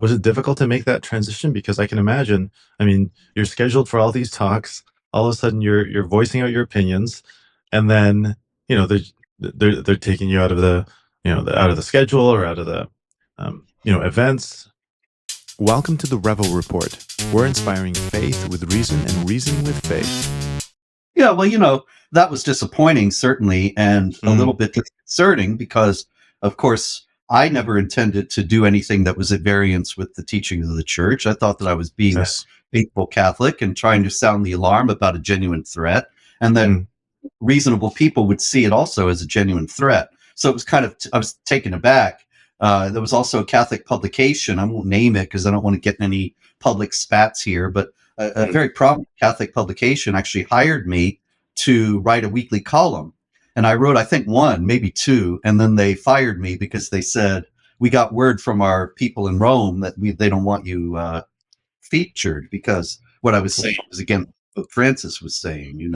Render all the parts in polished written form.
was it difficult to make that transition? Because I can imagine, I mean, you're scheduled for all these talks, all of a sudden you're voicing out your opinions, and then, you know, they're taking you out of the, out of the schedule or out of the, events. Welcome to the Revo Report. We're inspiring faith with reason and reason with faith. Yeah, well, that was disappointing, certainly, and a little bit disconcerting because, of course, I never intended to do anything that was at variance with the teachings of the church. I thought that I was being a faithful Catholic and trying to sound the alarm about a genuine threat, and that reasonable people would see it also as a genuine threat. So it was I was taken aback. There was also a Catholic publication. I won't name it because I don't want to get in any public spats here, but a very prominent Catholic publication actually hired me to write a weekly column. And I wrote, I think, one, maybe two, and then they fired me because they said, we got word from our people in Rome that they don't want you featured because what I was saying was against what Francis was saying,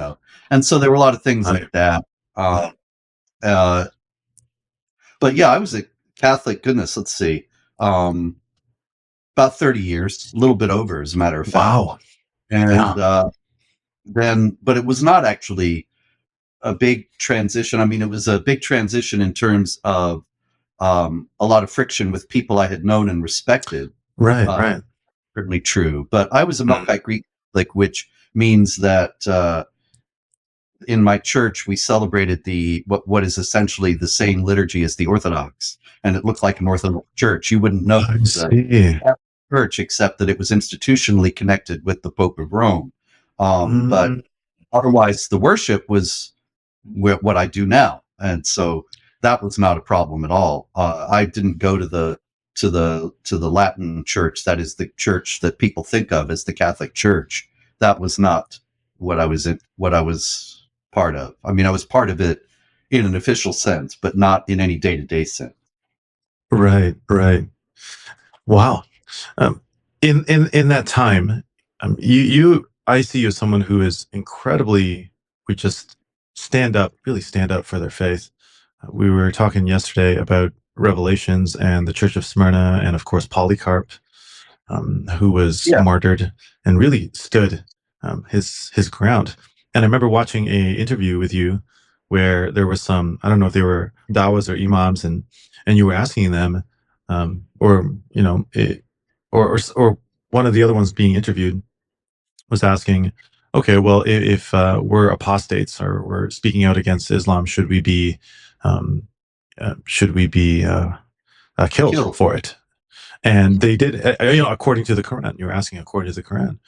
And so there were a lot of things like that. But yeah, I was a Catholic, goodness, let's see, about 30 years, a little bit over, as a matter of fact. Wow. And but it was not actually a big transition. I mean, it was a big transition in terms of a lot of friction with people I had known and respected. Right. Certainly true. But I was a Melkite Greek Catholic, which means that in my church, we celebrated what is essentially the same liturgy as the Orthodox. And it looked like an Orthodox church. You wouldn't know it was a church, except that it was institutionally connected with the Pope of Rome. But otherwise, the worship was what I do now. And so that was not a problem at all. I didn't go to the Latin church. That is the church that people think of as the Catholic Church. That was not what I was part of. I mean, I was part of it in an official sense, but not in any day-to-day sense. Right. Wow. In that time, I see you as someone who is incredibly, would just really stand up for their faith. We were talking yesterday about Revelations and the Church of Smyrna, and of course Polycarp, who was martyred and really stood his ground. And I remember watching a interview with you where there was some, I don't know if they were dawas or imams, and you were asking them, or one of the other ones being interviewed was asking, okay, well, if we're apostates or we're speaking out against Islam, should we be killed for it? And they did, according to the Quran. You were asking according to the Quran,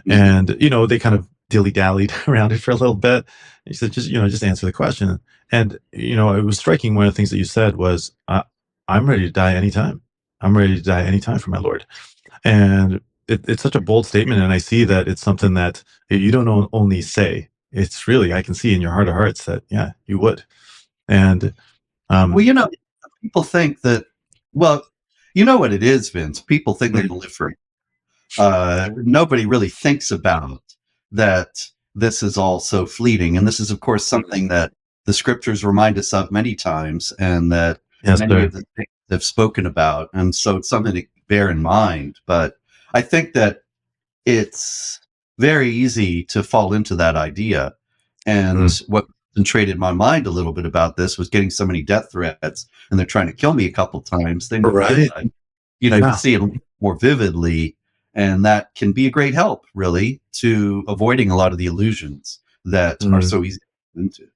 and they kind of dilly-dallied around it for a little bit. He said, just answer the question. And it was striking. One of the things that you said was, I'm ready to die anytime. I'm ready to die anytime for my Lord. And it's such a bold statement, and I see that it's something that you don't only say. It's really, I can see in your heart of hearts that, yeah, you would. And well, people think that, well, you know what it is, Vince. People think they're going to live forever. Nobody really thinks about that this is all so fleeting. And this is, of course, something that the scriptures remind us of many times, and that many of the things they've spoken about. And so it's something to bear in mind. But I think that it's very easy to fall into that idea. And what concentrated my mind a little bit about this was getting so many death threats, and they're trying to kill me a couple times. Then you can see it more vividly, and that can be a great help, really, to avoiding a lot of the illusions that are so easy to get into.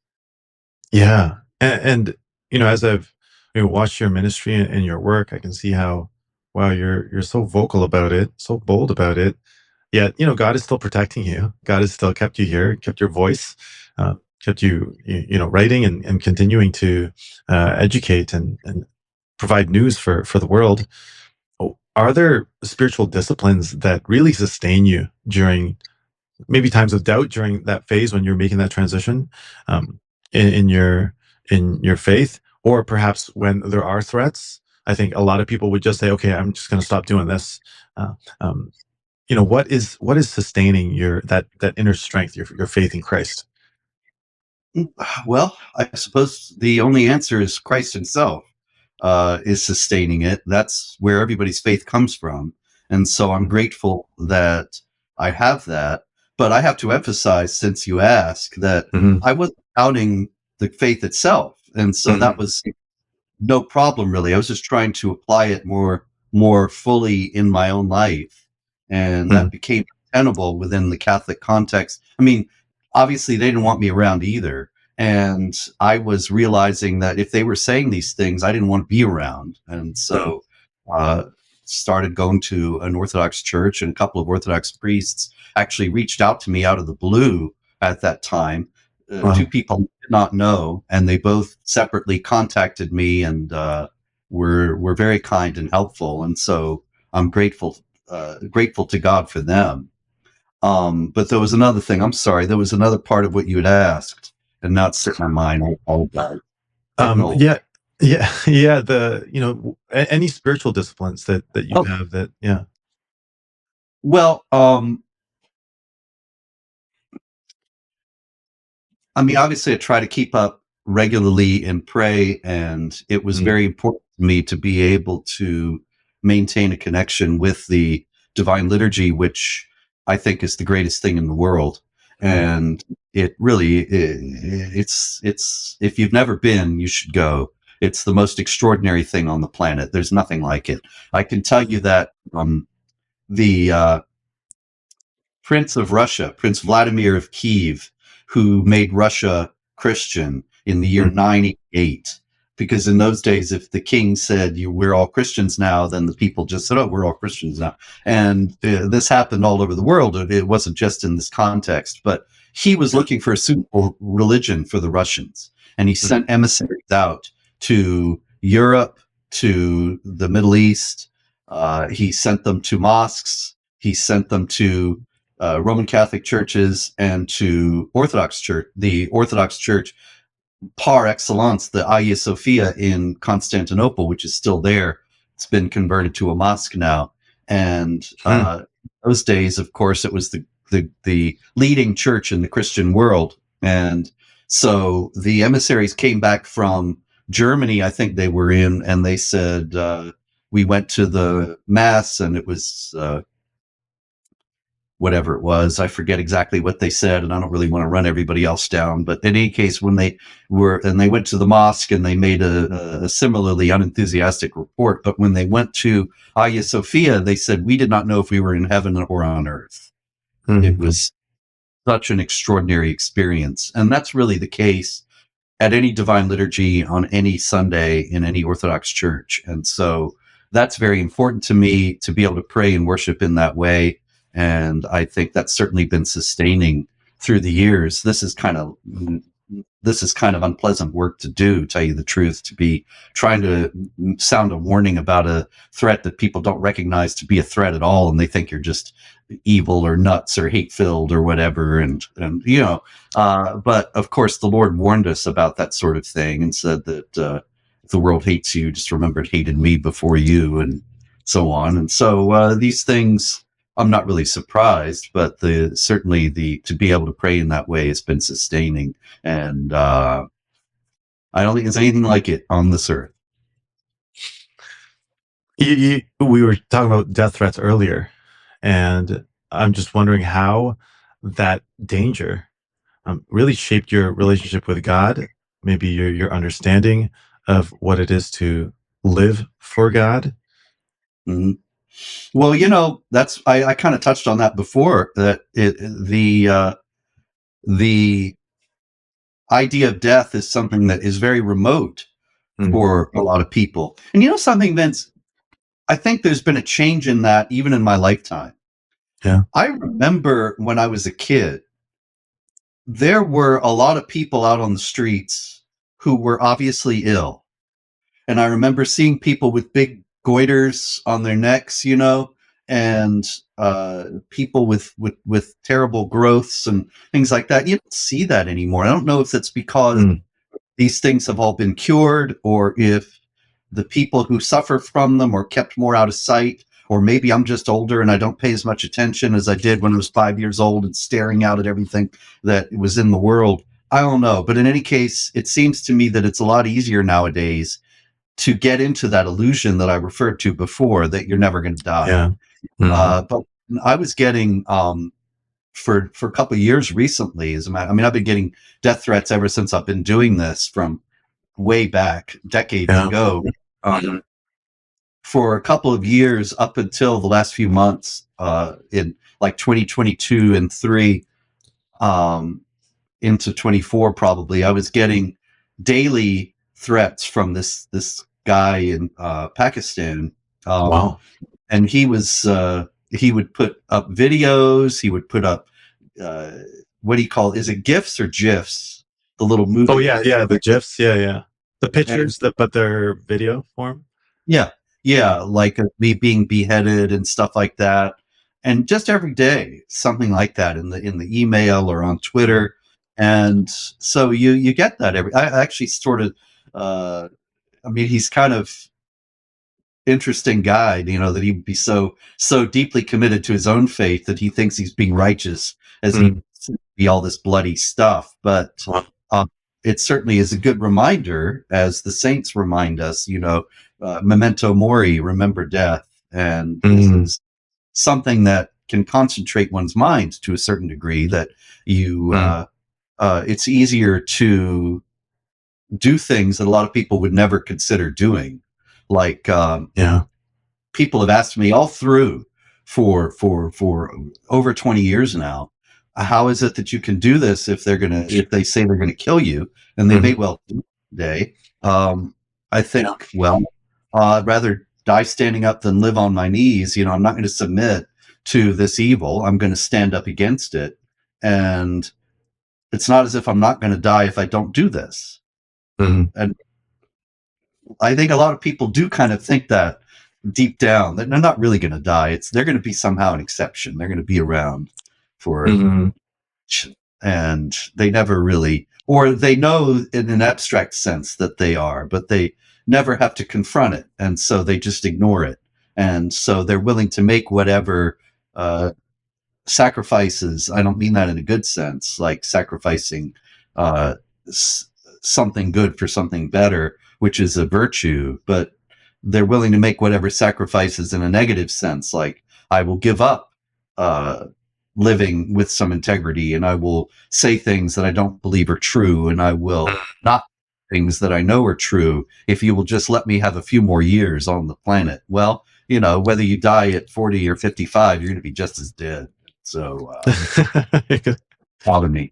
Yeah, and as I've watched your ministry and your work, I can see how, wow, you're so vocal about it, so bold about it. Yet, God is still protecting you. God has still kept you here, kept your voice, kept you, writing and continuing to educate and provide news for the world. Are there spiritual disciplines that really sustain you during maybe times of doubt, during that phase when you're making that transition in your faith, or perhaps when there are threats? I think a lot of people would just say, okay, I'm just going to stop doing this. What is sustaining that inner strength, your faith in Christ? Well, I suppose the only answer is Christ himself. is sustaining it. That's where everybody's faith comes from. And so I'm grateful that I have that. But I have to emphasize, since you ask, that Mm-hmm. I wasn't doubting the faith itself. And so that Mm-hmm. was no problem, really. I was just trying to apply it more fully in my own life. And that became tenable within the Catholic context. I mean, obviously they didn't want me around either. And I was realizing that if they were saying these things, I didn't want to be around. And so uh, started going to an Orthodox church, and a couple of Orthodox priests actually reached out to me out of the blue at that time. Two Wow. people I did not know, and they both separately contacted me and were very kind and helpful. And so I'm grateful to God for them. But there was another thing. I'm sorry. There was another part of what you had asked, and now it's slipped my mind. I apologize. Getting old. Yeah, yeah, yeah. Any spiritual disciplines that you Oh, have that, yeah. well, I mean, obviously, I try to keep up regularly and pray, and it was Mm, very important to me to be able to maintain a connection with the Divine Liturgy, which I think is the greatest thing in the world. mm, And it really, it's if you've never been, you should go. It's the most extraordinary thing on the planet. There's nothing like it. I can tell you that the Prince of Russia, Prince Vladimir of Kiev, who made Russia Christian in the year mm, 988. Because in those days, if the king said, we're all Christians now, then the people just said, oh, we're all Christians now. And this happened all over the world. It wasn't just in this context, but he was looking for a suitable religion for the Russians. And he mm, sent emissaries out to Europe, to the Middle East. He sent them to mosques. He sent them to Roman Catholic churches and to the Orthodox Church par excellence, the Hagia Sophia in Constantinople, which is still there. It's been converted to a mosque now. And mm, those days, of course, it was the leading church in the Christian world. And so the emissaries came back from Germany, I think they were in, and they said, we went to the mass, and it was whatever it was. I forget exactly what they said, and I don't really want to run everybody else down. But in any case, when they went to the mosque and they made a similarly unenthusiastic report, but when they went to Hagia Sophia, they said, we did not know if we were in heaven or on earth. It mm. was such an extraordinary experience. And that's really the case at any divine liturgy on any Sunday in any Orthodox church. And so that's very important to me to be able to pray and worship in that way. And I think that's certainly been sustaining through the years. This is kind of unpleasant work to do, tell you the truth, to be trying to sound a warning about a threat that people don't recognize to be a threat at all, and they think you're just evil or nuts or hate filled or whatever. But of course, the Lord warned us about that sort of thing and said that if the world hates you, just remember it hated me before you, and so on. And so these things, I'm not really surprised, but certainly the to be able to pray in that way has been sustaining, and I don't think there's anything like it on this earth. We were talking about death threats earlier, and I'm just wondering how that danger really shaped your relationship with God, maybe your understanding of what it is to live for God. Mhm. Well, that's I kind of touched on that before. That the idea of death is something that is very remote Mm, for a lot of people. And something, Vince, I think there's been a change in that even in my lifetime. yeah. I remember when I was a kid, there were a lot of people out on the streets who were obviously ill. And I remember seeing people with big goiters on their necks, and people with terrible growths and things like that. You don't see that anymore. I don't know if that's because Mm, these things have all been cured, or if the people who suffer from them are kept more out of sight, or maybe I'm just older and I don't pay as much attention as I did when I was 5 years old and staring out at everything that was in the world. I don't know. But in any case, it seems to me that it's a lot easier nowadays to get into that illusion that I referred to before, that you're never going to die. Yeah. Mhm. But I was getting for a couple of years recently, I mean, I've been getting death threats ever since I've been doing this, from way back decades Yeah. ago. For a couple of years, up until the last few months, in like 2022 and 3, into 24 probably, I was getting daily threats from this guy in Pakistan. Wow. And he would put up videos. He would put up uh, what do you call it? Is it GIFs or GIFs? The little Oh, movie. yeah, yeah, the GIFs, yeah, yeah. The And pictures that but they're video form? yeah, yeah, like me being beheaded and stuff like that, and just every day something like that in the email or on Twitter. And so you get that every. I actually sort of. I mean, he's kind of interesting guy, that he'd be so deeply committed to his own faith that he thinks he's being righteous as he Mm. be all this bloody stuff. But Wow. uh, it certainly is a good reminder, as the saints remind us, memento mori, remember death, and this Mm. is something that can concentrate one's mind to a certain degree. That Mm. it's easier to do things that a lot of people would never consider doing, like Yeah. people have asked me all through for over 20 years now, how is it that you can do this if they say they're gonna kill you, and they may Mhm. well do today. I think, Yeah. well, I'd rather die standing up than live on my knees. I'm not going to submit to this evil. I'm going to stand up against it. And it's not as if I'm not going to die if I don't do this. Mhm. And I think a lot of people do kind of think that deep down, that they're not really going to die. They're going to be somehow an exception. They're going to be around for, Mhm. and they never really, or they know in an abstract sense that they are, but they never have to confront it. And so they just ignore it. And so they're willing to make whatever sacrifices. I don't mean that in a good sense, like sacrificing uh, s- something good for something better, which is a virtue, but they're willing to make whatever sacrifices in a negative sense, like I will give up uh, living with some integrity, and I will say things that I don't believe are true, and I will not things that I know are true if you will just let me have a few more years on the planet. Well, whether you die at 40 or 55, you're going to be just as dead. So, out of me.